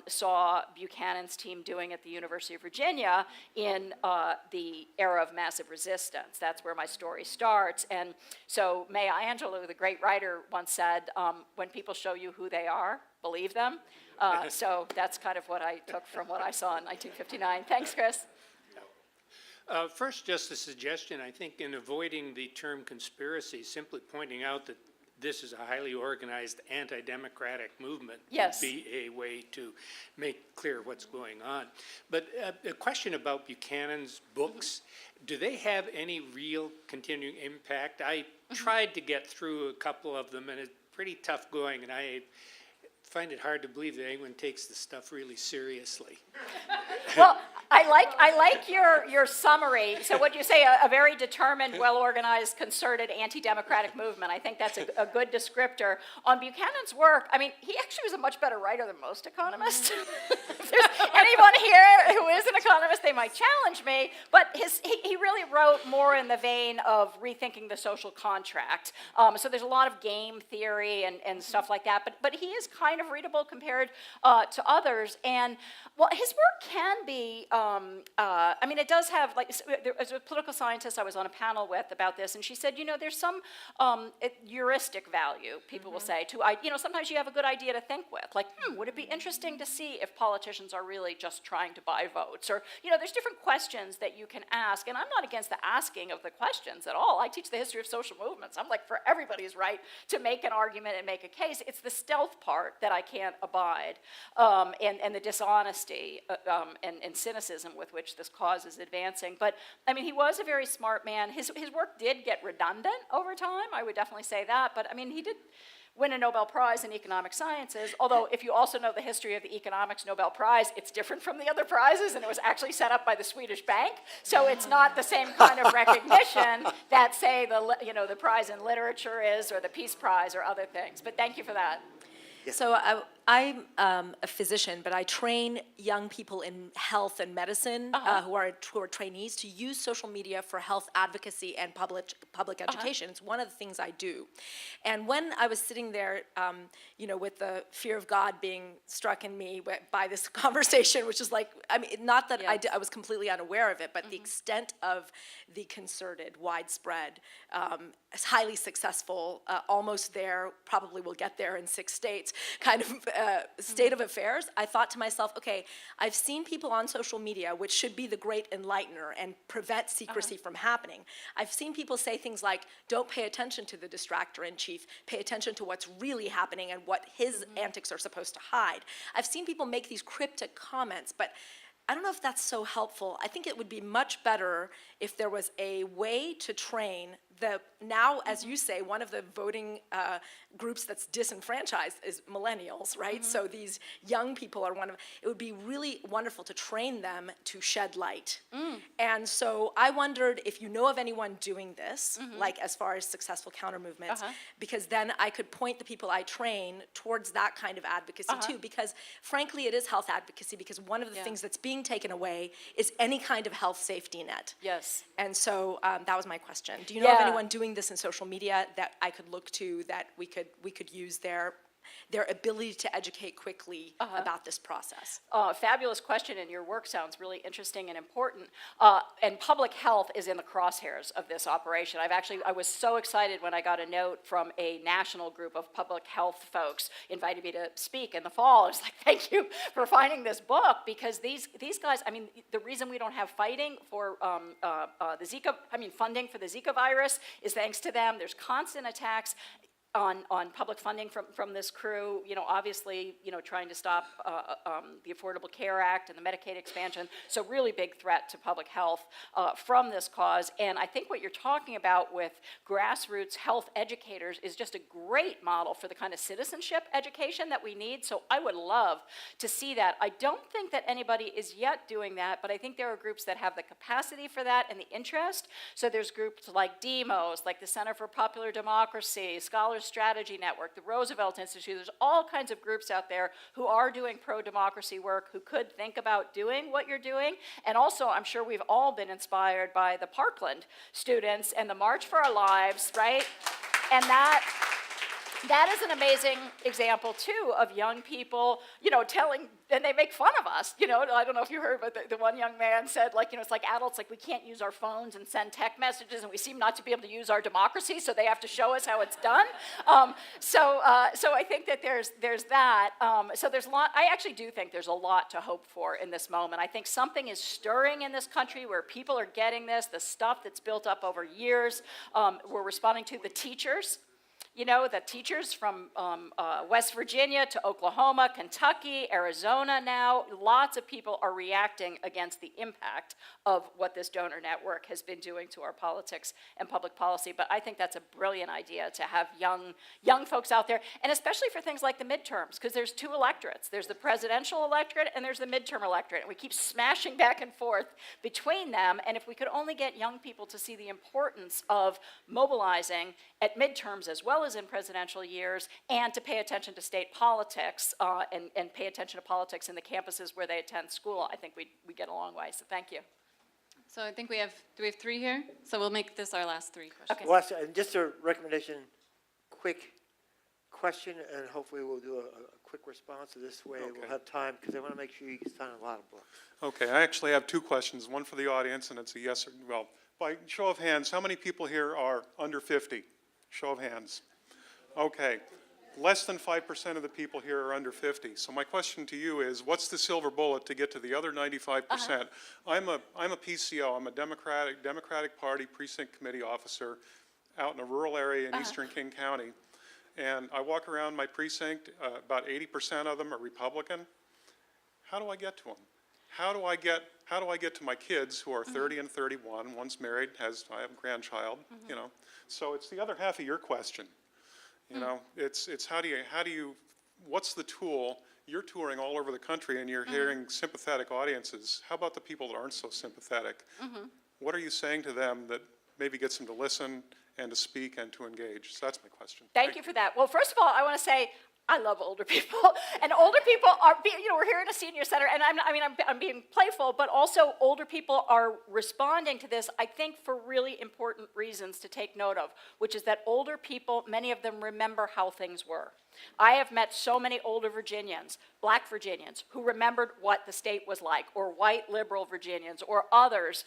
saw Buchanan's team doing at the University of Virginia in the era of massive resistance. That's where my story starts. And so Maya Angelou, the great writer, once said, when people show you who they are, believe them. So that's kind of what I took from what I saw in 1959. Thanks, Chris. First, just a suggestion, I think in avoiding the term conspiracy, simply pointing out that this is a highly organized anti-democratic movement Yes. would be a way to make clear what's going on. But a question about Buchanan's books, do they have any real continuing impact? I tried to get through a couple of them, and it's pretty tough going, and I find it hard to believe that anyone takes this stuff really seriously. Well, I like your summary. So what you say, a very determined, well-organized, concerted, anti-democratic movement. I think that's a good descriptor. On Buchanan's work, I mean, he actually was a much better writer than most economists. If there's anyone here who is an economist, they might challenge me. But he really wrote more in the vein of rethinking the social contract. So there's a lot of game theory and stuff like that. But he is kind of readable compared to others. And well, his work can be, I mean, it does have, like, as a political scientist I was on a panel with about this, and she said, you know, there's some heuristic value, people will say, to, you know, sometimes you have a good idea to think with, like, would it be interesting to see if politicians are really just trying to buy votes? Or, you know, there's different questions that you can ask, and I'm not against the asking of the questions at all. I teach the history of social movements. I'm like, for everybody's right to make an argument and make a case. It's the stealth part that I can't abide, and the dishonesty and cynicism with which this cause is advancing. But, I mean, he was a very smart man. His work did get redundant over time, I would definitely say that, but, I mean, he did win a Nobel Prize in economic sciences, although if you also know the history of the economics Nobel Prize, it's different from the other prizes, and it was actually set up by the Swedish bank, so it's not the same kind of recognition that, say, the prize in literature is, or the Peace Prize, or other things. But thank you for that. So I'm a physician, but I train young people in health and medicine who are trainees to use social media for health advocacy and public education. It's one of the things I do. And when I was sitting there, you know, with the fear of God being struck in me by this conversation, which is like, I mean, not that I was completely unaware of it, but the extent of the concerted, widespread, highly successful, almost there, probably will get there in 6 states, kind of state of affairs, I thought to myself, okay, I've seen people on social media, which should be the great enlightener and prevent secrecy from happening. I've seen people say things like, don't pay attention to the distractor in chief, pay attention to what's really happening and what his antics are supposed to hide. I've seen people make these cryptic comments, but I don't know if that's so helpful. I think it would be much better if there was a way to train now, as you say, one of the voting groups that's disenfranchised is millennials, right? So these young people are it would be really wonderful to train them to shed light. And so I wondered if you know of anyone doing this, like as far as successful counter movements, because then I could point the people I train towards that kind of advocacy too, because frankly it is health advocacy, because one of the things that's being taken away is any kind of health safety net. Yes. And so that was my question. Do you know of anyone doing this in social media that I could look to, that we could use their ability to educate quickly about this process? Fabulous question, and your work sounds really interesting and important. And public health is in the crosshairs of this operation. I was so excited when I got a note from a national group of public health folks invited me to speak in the fall. I was like, thank you for finding this book, because these guys, I mean, the reason we don't have fighting for funding for the Zika virus is thanks to them. There's constant attacks on public funding from this crew, you know, obviously, you know, trying to stop the Affordable Care Act and the Medicaid expansion, so really big threat to public health from this cause. And I think what you're talking about with grassroots health educators is just a great model for the kind of citizenship education that we need, so I would love to see that. I don't think that anybody is yet doing that, but I think there are groups that have the capacity for that and the interest. So there's groups like DEMOS, like the Center for Popular Democracy, Scholars Strategy Network, the Roosevelt Institute. There's all kinds of groups out there who are doing pro-democracy work, who could think about doing what you're doing. And also, I'm sure we've all been inspired by the Parkland students and the March for Our Lives, right? And that is an amazing example, too, of young people, telling, and they make fun of us, I don't know if you heard, but the one young man said, it's like adults, we can't use our phones and send text messages, and we seem not to be able to use our democracy, so they have to show us how it's done. So I think that there's that. So there's a lot, I actually do think there's a lot to hope for in this moment. I think something is stirring in this country where people are getting this, the stuff that's built up over years. We're responding to the teachers. The teachers from West Virginia to Oklahoma, Kentucky, Arizona now, lots of people are reacting against the impact of what this donor network has been doing to our politics and public policy. But I think that's a brilliant idea to have young folks out there, and especially for things like the midterms, because there's two electorates. There's the presidential electorate and there's the midterm electorate, and we keep smashing back and forth between them. And if we could only get young people to see the importance of mobilizing at midterms as well as in presidential years, and to pay attention to state politics and pay attention to politics in the campuses where they attend school, I think we get a long way. So thank you. So I think do we have 3 here? So we'll make this our last 3 questions. Okay. Well, and just a recommendation, quick question, and hopefully we'll do a quick response. So this way we'll have time, because I want to make sure you can sign a lot of books. Okay, I actually have 2 questions, one for the audience, and it's a yes or, well, by show of hands, how many people here are under 50? Show of hands. Okay, less than 5% of the people here are under 50. So my question to you is, what's the silver bullet to get to the other 95%? I'm a PCO, I'm a Democratic Party precinct committee officer out in a rural area in eastern King County. And I walk around my precinct, about 80% of them are Republican. How do I get to them? How do I get to my kids who are 30 and 31? One's married, I have a grandchild, So it's the other half of your question. It's how do you, what's the tool? You're touring all over the country and you're hearing sympathetic audiences. How about the people that aren't so sympathetic? What are you saying to them that maybe gets them to listen and to speak and to engage? So that's my question. Thank you for that. Well, first of all, I want to say I love older people, and older people are, we're here in a senior center, and I'm being playful, but also older people are responding to this, I think, for really important reasons to take note of, which is that older people, many of them remember how things were. I have met so many older Virginians, black Virginians, who remembered what the state was like, or white liberal Virginians, or others,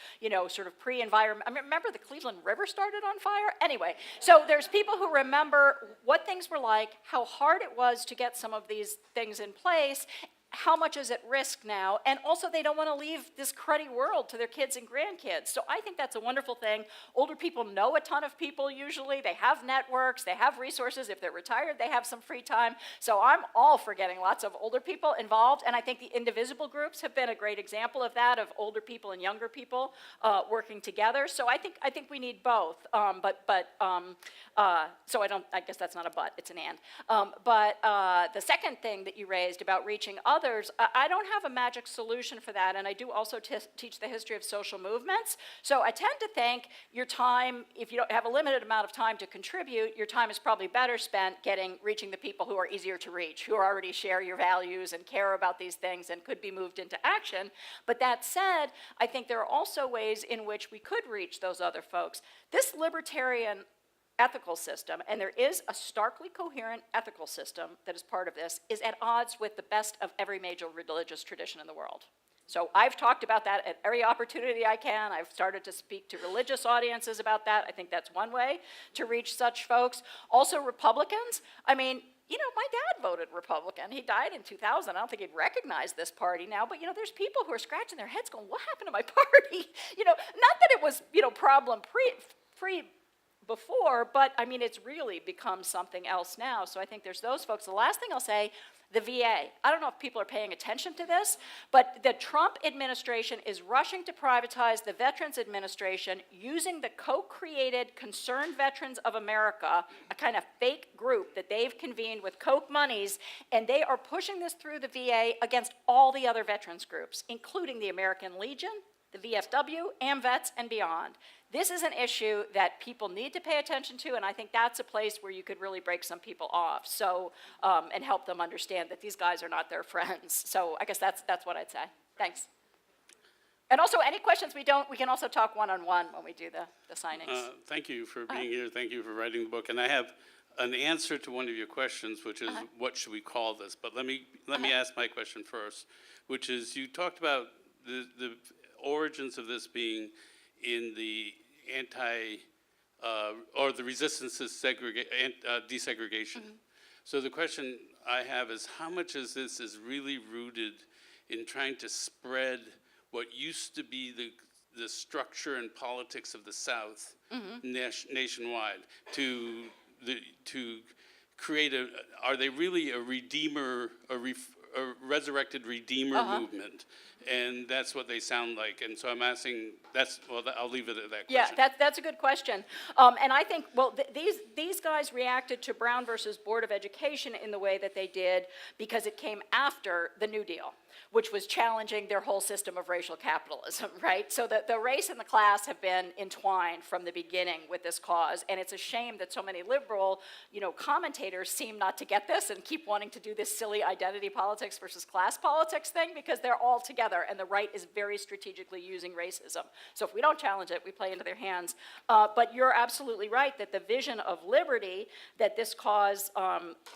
sort of pre-environment. Remember the Cleveland River started on fire? Anyway, so there's people who remember what things were like, how hard it was to get some of these things in place, how much is at risk now, and also they don't want to leave this cruddy world to their kids and grandkids. So I think that's a wonderful thing. Older people know a ton of people usually. They have networks, they have resources. If they're retired, they have some free time. So I'm all for getting lots of older people involved, and I think the indivisible groups have been a great example of that, of older people and younger people working together. So I think we need both. So I guess that's not a but, it's an and. The second thing that you raised about reaching others, I don't have a magic solution for that, and I do also teach the history of social movements. So I tend to think your time, if you don't have a limited amount of time to contribute, your time is probably better spent reaching the people who are easier to reach, who already share your values and care about these things and could be moved into action. But that said, I think there are also ways in which we could reach those other folks. This libertarian ethical system, and there is a starkly coherent ethical system that is part of this, is at odds with the best of every major religious tradition in the world. So I've talked about that at every opportunity I can. I've started to speak to religious audiences about that. I think that's one way to reach such folks. Also Republicans, my dad voted Republican. He died in 2000. I don't think he'd recognize this party now, but there's people who are scratching their heads going, what happened to my party? Not that it was, problem-free before, but it's really become something else now. So I think there's those folks. The last thing I'll say, the VA. I don't know if people are paying attention to this, but the Trump administration is rushing to privatize the Veterans Administration using the co-created Concerned Veterans of America, a kind of fake group that they've convened with Koch monies, and they are pushing this through the VA against all the other veterans groups, including the American Legion, the VFW, AMVETS, and beyond. This is an issue that people need to pay attention to, and I think that's a place where you could really break some people off, so, and help them understand that these guys are not their friends. So I guess that's what I'd say. Thanks. And also, any questions we can also talk one-on-one when we do the signings. Thank you for being here. Thank you for writing the book. And I have an answer to one of your questions, which is what should we call this? But let me ask my question first, which is you talked about the origins of this being in the or the resistance to desegregation. So the question I have is how much of this is really rooted in trying to spread what used to be the structure and politics of the South nationwide to create are they really a redeemer, a resurrected redeemer movement? And that's what they sound like. And so I'm asking, I'll leave it at that question. Yeah, that's a good question. And I think, well, these guys reacted to Brown versus Board of Education in the way that they did because it came after the New Deal, which was challenging their whole system of racial capitalism, right? So the race and the class have been entwined from the beginning with this cause, and it's a shame that so many liberal, commentators seem not to get this and keep wanting to do this silly identity politics versus class politics thing because they're all together, and the right is very strategically using racism. So if we don't challenge it, we play into their hands. But you're absolutely right that the vision of liberty that this cause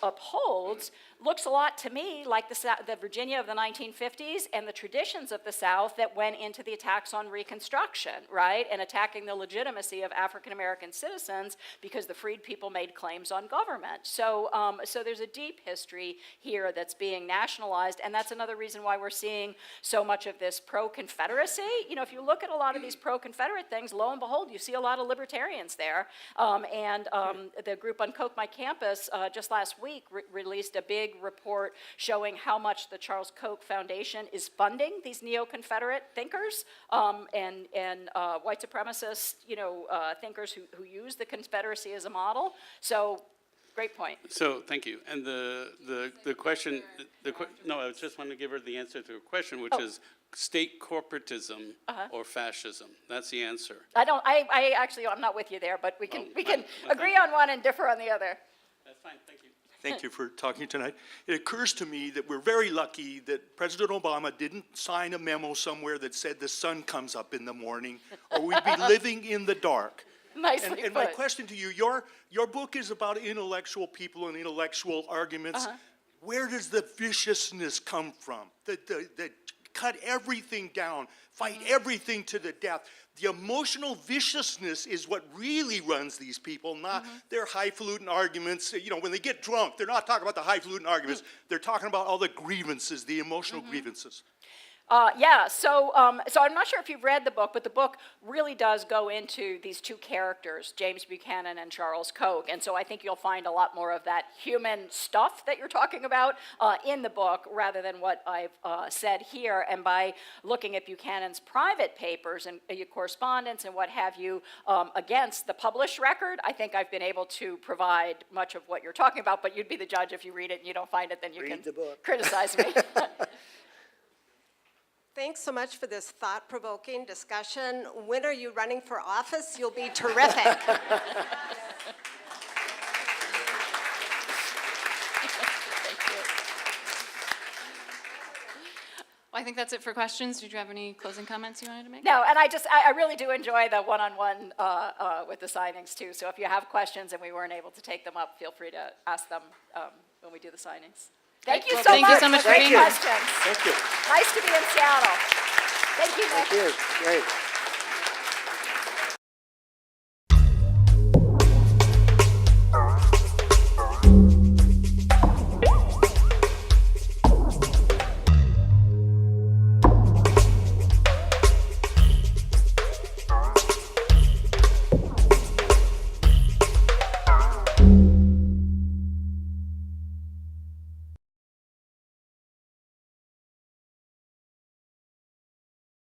upholds looks a lot to me like the Virginia of the 1950s and the traditions of the South that went into the attacks on Reconstruction, right? And attacking the legitimacy of African American citizens because the freed people made claims on government. So, so there's a deep history here that's being nationalized, and that's another reason why we're seeing so much of this pro-Confederacy. If you look at a lot of these pro-Confederate things, lo and behold, you see a lot of libertarians there. The group Uncoke My Campus just last week released a big report showing how much the Charles Koch Foundation is funding these neo-Confederate thinkers and white supremacist, thinkers who use the Confederacy as a model. So, great point. So, thank you. And the question, no, I just wanted to give her the answer to her question, which is state corporatism or fascism. That's the answer. I'm not with you there, but we can agree on one and differ on the other. That's fine, thank you. Thank you for talking tonight. It occurs to me that we're very lucky that President Obama didn't sign a memo somewhere that said the sun comes up in the morning, or we'd be living in the dark. Nicely And my put. question to you, your book is about intellectual people and intellectual arguments. Where does the viciousness come from? The cut everything down, fight everything to the death. The emotional viciousness is what really runs these people, not their highfalutin arguments. When they get drunk, they're not talking about the highfalutin arguments. They're talking about all the grievances, the emotional grievances. So I'm not sure if you've read the book, but the book really does go into these two characters, James Buchanan and Charles Koch, and so I think you'll find a lot more of that human stuff that you're talking about in the book rather than what I've said here. And by looking at Buchanan's private papers and correspondence and what have you against the published record, I think I've been able to provide much of what you're talking about, but you'd be the judge if you read it and you don't find it, then you can criticize me. Thanks so much for this thought-provoking discussion. When are you running for office? You'll be terrific. Well, I think that's it for questions. Did you have any closing comments you wanted to make? No, and I really do enjoy the one-on-one with the signings too. So if you have questions and we weren't able to take them up, feel free to ask them when we do the signings. Thank you so much. Thank you so much for Great being here. questions. Thank you. Nice to be in Seattle. Thank you, Nick. Thank you. Great.